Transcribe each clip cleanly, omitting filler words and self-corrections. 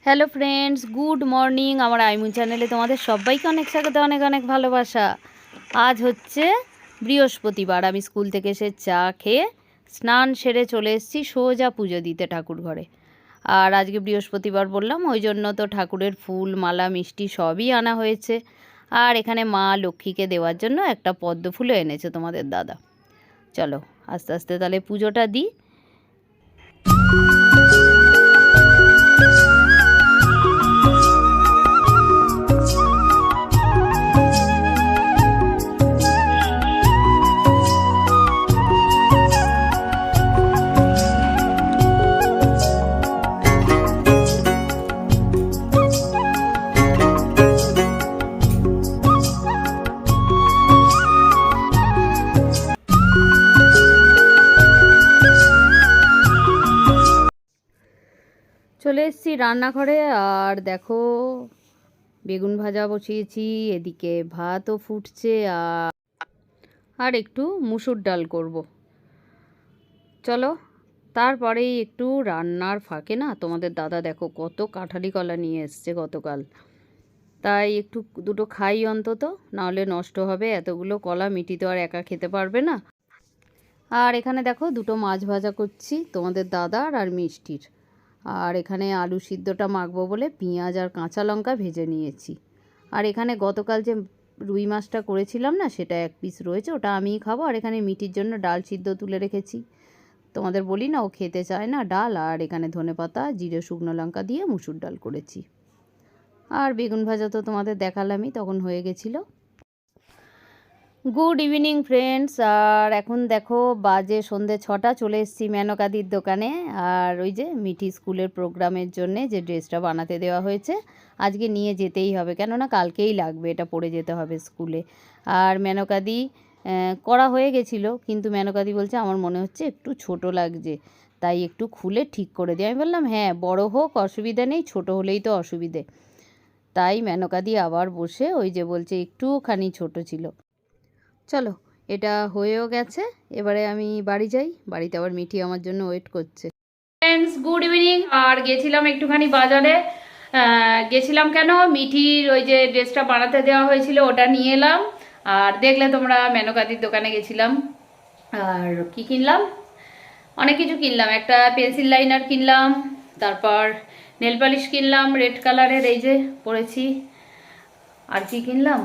Hello friends, good morning. আমার আইমুন চ্যানেলে তোমাদের সবাইকে অনেক স্বাগত, অনেক অনেক ভালোবাসা। আজ হচ্ছে বৃহস্পতিবার। আমি স্কুল থেকে এসে চা খেয়ে স্নান সেরে চলে এসেছি সোজা পুজো দিতে ঠাকুর ঘরে। আর আজকে বৃহস্পতিবার বললাম, ওই জন্য তো ঠাকুরের ফুল, মালা, মিষ্টি সবই আনা হয়েছে। আর এখানে মা লক্ষ্মীকে দেওয়ার জন্য একটা পদ্ম ফুলও এনেছে তোমাদের দাদা। চলো আস্তে আস্তে তাহলে পুজোটা দিই। চলে এসেছি রান্নাঘরে। আর দেখো, বেগুন ভাজা বসিয়েছি, এদিকে ভাতও ফুটছে, আর একটু মুসুর ডাল করব। চলো, তারপরেই একটু রান্নার ফাঁকে না তোমাদের দাদা দেখো কত কাঁঠালি কলা নিয়ে এসছে গতকাল। তাই একটু দুটো খাই অন্তত, নাহলে নষ্ট হবে। এতগুলো কলা মিটি তো আর একা খেতে পারবে না। আর এখানে দেখো দুটো মাছ ভাজা করছি তোমাদের দাদার আর মিষ্টির। আর এখানে আলু সিদ্ধটা মাখবো বলে পেঁয়াজ আর কাঁচা লঙ্কা ভেজে নিয়েছি। আর এখানে গতকাল যে রুই মাছটা করেছিলাম না, সেটা এক পিস রয়েছে, ওটা আমিই খাবো। আর এখানে মিটির জন্য ডাল সিদ্ধ তুলে রেখেছি। তোমাদের বলি না, ও খেতে চায় না ডাল। আর এখানে ধনেপাতা, জিরে, শুকনো লঙ্কা দিয়ে মুসুর ডাল করেছি। আর বেগুন ভাজা তো তোমাদের দেখালামই, তখন হয়ে গেছিলো। Good evening friends. আর এখন দেখো বাজে সন্ধে 6টা। চলে এসেছি মেনকাদির দোকানে। আর ওই যে মিঠি স্কুলের প্রোগ্রামের জন্যে যে ড্রেসটা বানাতে দেওয়া হয়েছে, আজকে নিয়ে যেতেই হবে, কেননা কালকেই লাগবে, এটা পরে যেতে হবে স্কুলে। আর মেনকাদি করা হয়ে গেছিলো, কিন্তু মেনকাদি বলছে আমার মনে হচ্ছে একটু ছোট লাগছে, তাই একটু খুলে ঠিক করে দিই। আমি বললাম হ্যাঁ, বড় হোক অসুবিধা নেই, ছোট হলেই তো অসুবিধে। তাই মেনকাদি আবার বসে ওই যে বলছে একটুখানি ছোট ছিল। চলো, এটা হয়েও গেছে, এবারে আমি বাড়ি যাই। বাড়িতে আবার মিঠি আমার জন্য ওয়েট করছে। Friends, good evening. আর গেছিলাম একটুখানি বাজারে। গেছিলাম কেন, মিঠির ওই যে ড্রেসটা বানাতে দেওয়া হয়েছিল ওটা নিয়ে এলাম। আর দেখলে তোমরা, মেনকাদির দোকানে গেছিলাম। আর কি কিনলাম, অনেক কিছু কিনলাম। একটা পেন্সিল লাইনার কিনলাম, তারপর নেল পালিশ কিনলাম রেড কালারের, এই যে পরেছি। আর কি কিনলাম,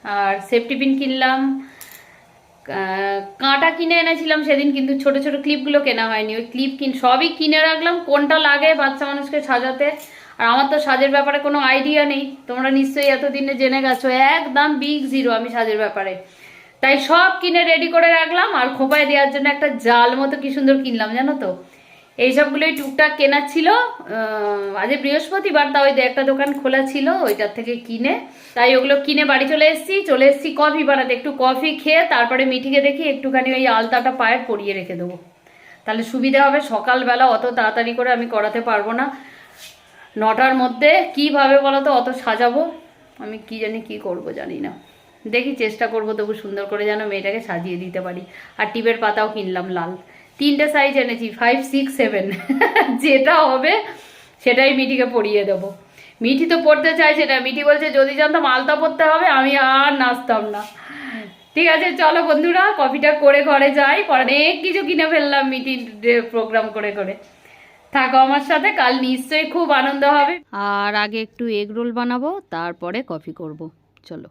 আর সেফটি পিন কিনলাম। কাঁটা কিনে এনেছিলাম সেদিন, কিন্তু ছোট ছোট ক্লিপগুলো কেনা হয়নি। ওই ক্লিপ সবই কিনে রাখলাম, কোনটা লাগে বাচ্চা মানুষকে সাজাতে। আর আমার তো সাজের ব্যাপারে কোনো আইডিয়া নেই, তোমরা নিশ্চয়ই এতদিনে জেনে গেছো, একদম বিগ জিরো আমি সাজের ব্যাপারে। তাই সব কিনে রেডি করে রাখলাম। আর খোপায় দেওয়ার জন্য একটা জাল মতো কি সুন্দর কিনলাম জানো তো। এইসবগুলোই টুকটাক কেনার ছিল। আজ বৃহস্পতিবার, তা ওই একটা দোকান খোলা ছিল, ওইটার থেকে কিনে, তাই ওগুলো কিনে বাড়ি চলে এসেছি কফি বানাতে। একটু কফি খেয়ে তারপরে মিঠিকে দেখি একটুখানি ওই আলতাটা পায়ে পরিয়ে রেখে দেবো, তাহলে সুবিধা হবে। সকালবেলা অত তাড়াতাড়ি করে আমি করাতে পারবো না, 9টার মধ্যে কীভাবে বলো তো অত সাজাবো। আমি কি জানি কি করব জানি না, দেখি চেষ্টা করবো তবু সুন্দর করে যেন মেয়েটাকে সাজিয়ে দিতে পারি। আর টিপের পাতাও কিনলাম লাল, 3টে সাইজ এনেছি, 5, 6, 7 যেটা হবে সেটাই মিঠিকে পরিয়ে দেবো। মিঠি তো পড়তে চাইছে না, মিঠি বলছে যদি জানতাম আলতা পড়তে হবে আমি আর নাচতাম না। ঠিক আছে চলো বন্ধুরা, কফিটা করে ঘরে যাই। অনেক কিছু কিনে ফেললাম মিঠির প্রোগ্রাম করে করে। থাকো আমার সাথে, কাল নিশ্চয়ই খুব আনন্দ হবে। আর আগে একটু এগ রোল বানাবো, তারপরে কফি করব। চলো,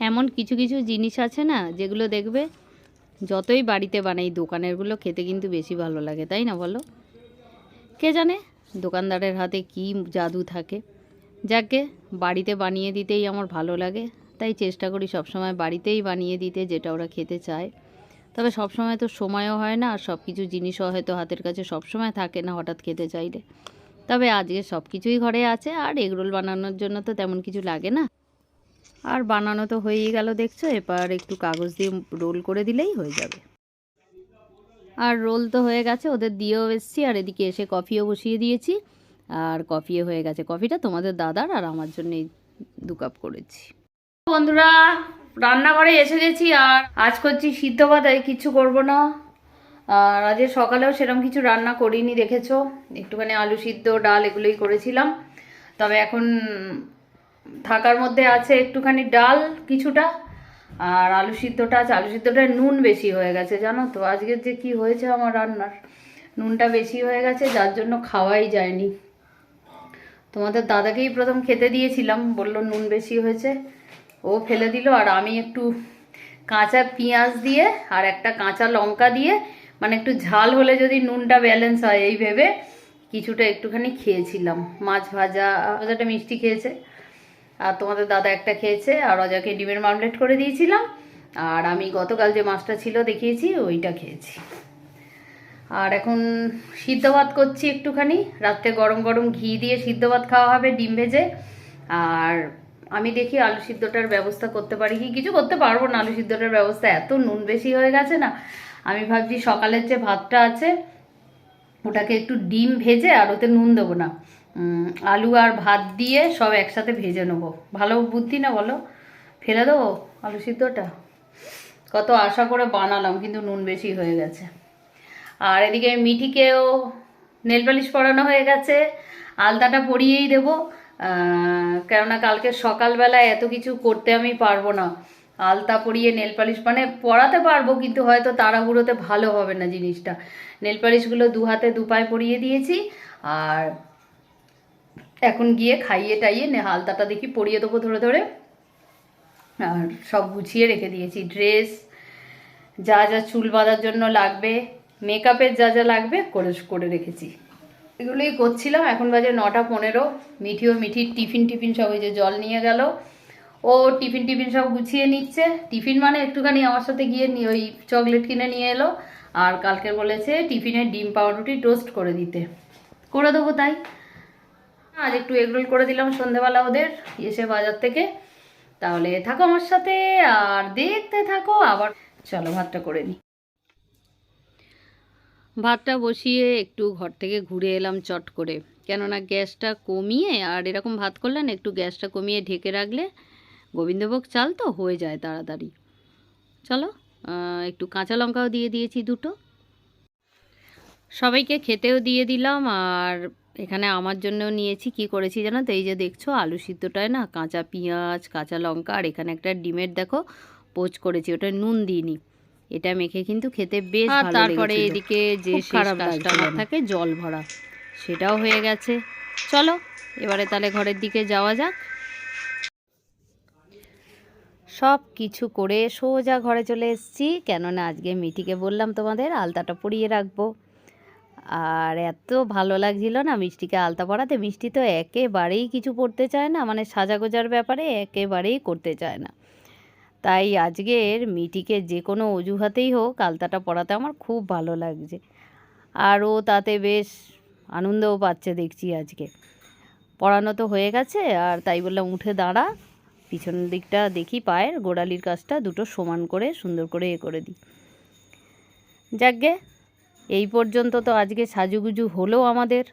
এমন কিছু কিছু জিনিস আছে না, যেগুলো দেখবে যতই বাড়িতে বানাই, দোকানেরগুলো খেতে কিন্তু বেশি ভালো লাগে, তাই না বলো? কে জানে দোকানদারের হাতে কি জাদু থাকে। যাকে বাড়িতে বানিয়ে দিতেই আমার ভালো লাগে, তাই চেষ্টা করি সবসময় বাড়িতেই বানিয়ে দিতে, যেটা ওরা খেতে চায়। তবে সবসময় তো সময়ও হয় না, আর সব কিছু জিনিসও হয়তো হাতের কাছে সবসময় থাকে না হঠাৎ খেতে চাইলে। তবে আজকে সব কিছুই ঘরে আছে, আর এগরোল বানানোর জন্য তো তেমন কিছু লাগে না। আর বানানো তো হয়েই গেল দেখছো, এবার একটু কাগজ দিয়ে রোল করে দিলেই হয়ে যাবে। আর রোল তো হয়ে গেছে, ওদের দিয়েও এসেছি। আর এদিকে এসে কফিও বসিয়ে দিয়েছি, আর কফিও হয়ে গেছে। কফিটা তোমাদের দাদার আর আমার জন্যই 2 কাপ করেছি। বন্ধুরা, রান্নাঘরে এসে গেছি। আর আজ করছি সিদ্ধ ভাত, কিছু করবো না। আর আজকে সকালেও সেরকম কিছু রান্না করিনি, দেখেছো, একটুখানি আলু সিদ্ধ ডাল এগুলোই করেছিলাম। তবে এখন থাকার মধ্যে আছে একটুখানি ডাল কিছুটা, আর আলু সিদ্ধটা আছে। আলু সিদ্ধটায় নুন বেশি হয়ে গেছে, জানো তো আজকের যে কি হয়েছে আমার রান্নার, নুনটা বেশি হয়ে গেছে, যার জন্য খাওয়াই যায়নি। তোমাদের দাদাকেই প্রথম খেতে দিয়েছিলাম, বলল নুন বেশি হয়েছে, ও ফেলে দিল। আর আমি একটু কাঁচা পেঁয়াজ দিয়ে আর একটা কাঁচা লঙ্কা দিয়ে, মানে একটু ঝাল হলে যদি নুনটা ব্যালেন্স হয় এই ভেবে কিছুটা একটুখানি খেয়েছিলাম। মাছ ভাজা, ভাজাটা মিষ্টি খেয়েছে, আর তোমাদের দাদা একটা খেয়েছে, আর অজাকে ডিমের মামলেট করে দিয়েছিলাম। আর আমি গতকাল যে মাছটা ছিল দেখিয়েছি ওইটা খেয়েছি। আর এখন সিদ্ধ ভাত করছি একটুখানি, রাত্রে গরম গরম ঘি দিয়ে সিদ্ধ ভাত খাওয়া হবে ডিম ভেজে। আর আমি দেখি আলু সিদ্ধটার ব্যবস্থা করতে পারি কি, কিছু করতে পারবো না, আলু সিদ্ধটার ব্যবস্থা এত নুন বেশি হয়ে গেছে না। আমি ভাবছি সকালের যে ভাতটা আছে ওটাকে একটু ডিম ভেজে, আর ওতে নুন দেবো না, আলু আর ভাত দিয়ে সব একসাথে ভেজে নেবো। ভালো বুদ্ধি না বলো? ফেলে দেবো আলু সিদ্ধটা? কত আশা করে বানালাম, কিন্তু নুন বেশি হয়ে গেছে। আর এদিকে মিঠিকেও নেল পালিশ পরানো হয়ে গেছে, আলতাটা পরিয়েই দেবো। কেননা কালকে সকালবেলায় এত কিছু করতে আমি পারবো না, আলতা পরিয়ে নেল পালিশ, মানে পরাতে পারবো কিন্তু হয়তো তাড়াহুড়োতে ভালো হবে না জিনিসটা। নেল পালিশগুলো দু হাতে দু পায়ে পরিয়ে দিয়েছি, আর এখন গিয়ে খাইয়ে টাইয়ে আলতাটা দেখি পরিয়ে দেবো ধরে ধরে। আর সব গুছিয়ে রেখে দিয়েছি, ড্রেস, যা যা চুল বাঁধার জন্য লাগবে, মেকআপের যা যা লাগবে করে রেখেছি। এগুলোই করছিলাম। এখন বাজে 9:15। মিঠির টিফিন সব, ওই যে জল নিয়ে গেল, ও টিফিন সব গুছিয়ে নিচ্ছে। টিফিন মানে একটুখানি আমার সাথে গিয়ে ওই চকলেট কিনে নিয়ে এলো, আর কালকে বলেছে টিফিনে ডিম পাউরুটি টোস্ট করে দিতে, করে দেবো তাই। আজ একটু এগরোল করে দিলাম সন্ধেবেলা ওদের এসে বাজার থেকে। তাহলে থাকো আমার সাথে আর দেখতে থাকো। আবার চলো ভাতটা করে নিই। ভাতটা বসিয়ে একটু ঘর থেকে ঘুরে এলাম চট করে, কেননা গ্যাসটা কমিয়ে, আর এরকম ভাত করলে না একটু গ্যাসটা কমিয়ে ঢেকে রাখলে গোবিন্দভোগ চাল তো হয়ে যায় তাড়াতাড়ি। চলো, একটু কাঁচা লঙ্কাও দিয়ে দিয়েছি দুটো, সবাইকে খেতেও দিয়ে দিলাম। আর এখানে আমার জন্যও নিয়েছি, কি করেছি জানো তো, এই যে দেখছো আলু সিদ্ধটায় না কাঁচা পেঁয়াজ, কাঁচা লঙ্কা, আর এখানে একটা ডিমের দেখো পোচ করেছি, ওটা নুন দিইনি, এটা মেখে কিন্তু খেতে বেশ ভালো লেগেছিল। তারপরে এদিকে যে খারাপ কাজটা আমার থাকে জল ভরা, সেটাও হয়ে গেছে। চলো এবারে তাহলে ঘরের দিকে যাওয়া যাক। সব কিছু করে সোজা ঘরে চলে এসেছি, কেননা আজকে মিঠিকে বললাম তোমাদের আলতাটা পরিয়ে রাখবো। আর এত ভালো লাগছিল না মিষ্টিকে আলতা পরাতে। মিষ্টি তো একেবারেই কিছু পড়তে চায় না, মানে সাজাগোজার ব্যাপারে একেবারেই করতে চায় না। তাই আজকের মিঠিকে যে কোনো অজুহাতেই হোক আলতাটা পরাতে আমার খুব ভালো লাগছে, আর ও তাতে বেশ আনন্দও পাচ্ছে দেখছি। আজকে পরানো তো হয়ে গেছে, আর তাই বললাম উঠে দাঁড়া, পিছনের দিকটা দেখি পায়ের গোড়ালির কাছটা দুটো সমান করে সুন্দর করে করে দিই। যাকগে, এই পর্যন্ত তো আজকে সাজুগুজু হলো আমাদের।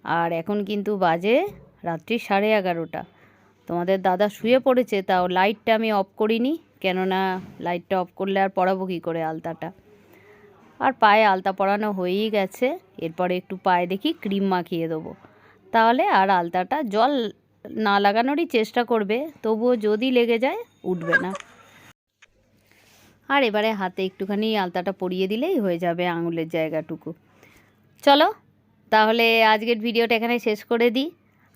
আর এখন কিন্তু বাজে রাত্রি 11:30। তোমাদের দাদা শুয়ে পড়েছে, তাও লাইটটা আমি অফ করিনি, কেননা লাইটটা অফ করলে আর পরাবো কী করে আলতাটা। আর পায়ে আলতা পরানো হয়েই গেছে, এরপরে একটু পায়ে দেখি ক্রিম মাখিয়ে দেবো, তাহলে আর আলতাটা জল না লাগানোরই চেষ্টা করবে, তবুও যদি লেগে যায় উঠবে না। আর এবারে হাতে একটুখানি আলতাটা পরিয়ে দিলেই হয়ে যাবে আঙুলের জায়গাটুকু। চলো তাহলে আজকের ভিডিওটা এখানে শেষ করে দিই।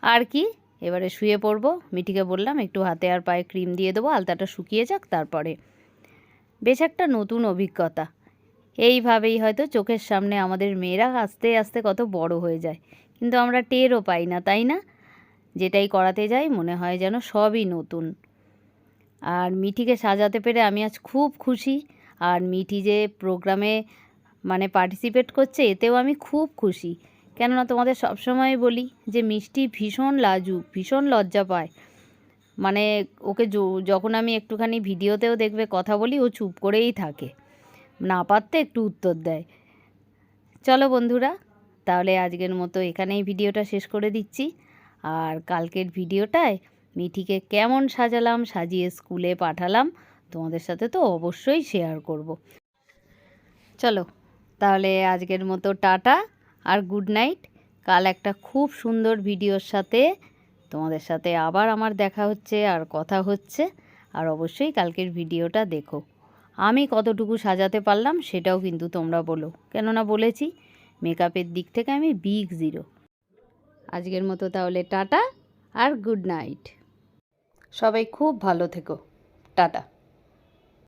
আর কি, এবারে শুয়ে পড়বো। মিঠিকে বললাম একটু হাতে আর পায়ে ক্রিম দিয়ে দেবো, আলতাটা শুকিয়ে যাক তারপরে। বেশ একটা নতুন অভিজ্ঞতা। এইভাবেই হয়তো চোখের সামনে আমাদের মেয়েরা আস্তে আস্তে কত বড় হয়ে যায়, কিন্তু আমরা টেরও পাই না, তাই না? যেটাই করাতে যাই মনে হয় যেন সবই নতুন। আর মিঠিকে সাজাতে পেরে আমি আজ খুব খুশি। আর মিঠি যে প্রোগ্রামে মানে পার্টিসিপেট করছে এতেও আমি খুব খুশি, কেননা তোমাদের সবসময় বলি যে মিষ্টি ভীষণ লাজুক, ভীষণ লজ্জা পায়। মানে ওকে যখন আমি একটুখানি ভিডিওতেও দেখবে কথা বলি, ও চুপ করেই থাকে, না পারতে একটু উত্তর দেয়। চলো বন্ধুরা, তাহলে আজকের মতো এখানেই ভিডিওটা শেষ করে দিচ্ছি। আর কালকের ভিডিওটায় মিঠিকে কেমন সাজালাম, সাজিয়ে স্কুলে পাঠালাম, তোমাদের সাথে তো অবশ্যই শেয়ার করব। চলো তাহলে আজকের মতো টাটা আর গুড নাইট। কাল একটা খুব সুন্দর ভিডিওর সাথে তোমাদের সাথে আবার আমার দেখা হচ্ছে আর কথা হচ্ছে। আর অবশ্যই কালকের ভিডিওটা দেখো। আমি কতটুকু সাজাতে পারলাম সেটাও কিন্তু তোমরা বলো, কেননা বলেছি মেকআপের দিক থেকে আমি বিগ জিরো। আজকের মতো তাহলে টাটা আর গুড নাইট। সবাই খুব ভালো থেকো। টাটা।